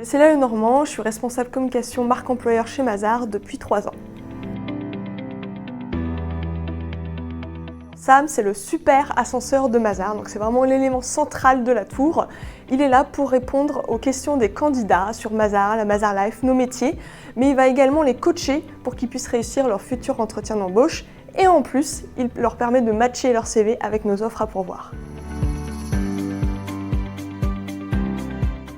C'est Célia Lenormand, je suis responsable communication marque employeur chez Mazars depuis 3 ans. Sam, c'est le super ascenseur de Mazars, donc c'est vraiment l'élément central de la tour. Il est là pour répondre aux questions des candidats sur Mazars, la Mazars Life, nos métiers, mais il va également les coacher pour qu'ils puissent réussir leur futur entretien d'embauche et en plus, il leur permet de matcher leur CV avec nos offres à pourvoir.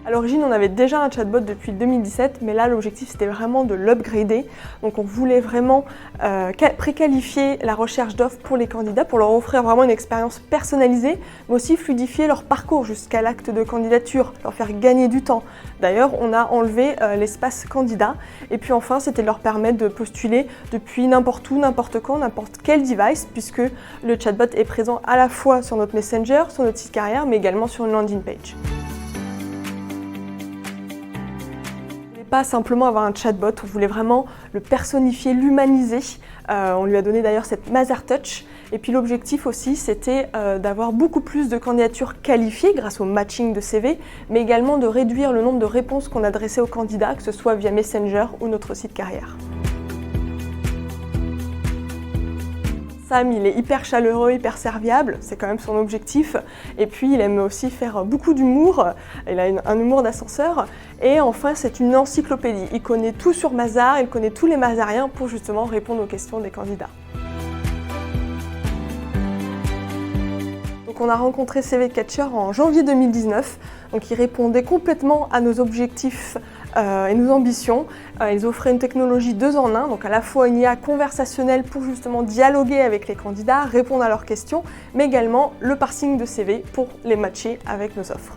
À l'origine, on avait déjà un chatbot depuis 2017, mais là, l'objectif, c'était vraiment de l'upgrader. Donc, on voulait vraiment préqualifier la recherche d'offres pour les candidats, pour leur offrir vraiment une expérience personnalisée, mais aussi fluidifier leur parcours jusqu'à l'acte de candidature, leur faire gagner du temps. D'ailleurs, on a enlevé l'espace candidat. Et puis enfin, c'était de leur permettre de postuler depuis n'importe où, n'importe quand, n'importe quel device, puisque le chatbot est présent à la fois sur notre Messenger, sur notre site carrière, mais également sur une landing page. Pas simplement avoir un chatbot, on voulait vraiment le personnifier, l'humaniser. On lui a donné d'ailleurs cette Mazars Touch. Et puis l'objectif aussi, c'était d'avoir beaucoup plus de candidatures qualifiées grâce au matching de CV, mais également de réduire le nombre de réponses qu'on adressait aux candidats, que ce soit via Messenger ou notre site carrière. Sam, il est hyper chaleureux, hyper serviable, c'est quand même son objectif. Et puis, il aime aussi faire beaucoup d'humour, il a un humour d'ascenseur. Et enfin, c'est une encyclopédie. Il connaît tout sur Mazars, il connaît tous les Mazariens pour justement répondre aux questions des candidats. Donc, on a rencontré CV Catcher en janvier 2019. Donc, il répondait complètement à nos objectifs et nos ambitions. Ils offraient une technologie 2 en 1, donc à la fois une IA conversationnelle pour justement dialoguer avec les candidats, répondre à leurs questions, mais également le parsing de CV pour les matcher avec nos offres.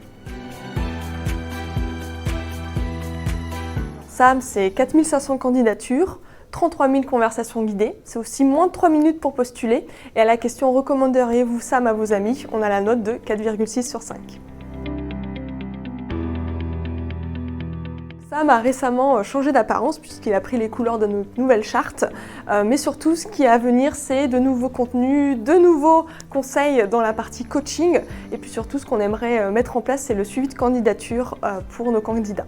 Sam, c'est 4500 candidatures, 33 000 conversations guidées, c'est aussi moins de 3 minutes pour postuler, et à la question « Recommanderiez-vous Sam à vos amis ?», on a la note de 4,6 sur 5. Sam a récemment changé d'apparence puisqu'il a pris les couleurs de notre nouvelle charte, mais surtout ce qui est à venir, c'est de nouveaux contenus, de nouveaux conseils dans la partie coaching, et puis surtout ce qu'on aimerait mettre en place, c'est le suivi de candidature pour nos candidats.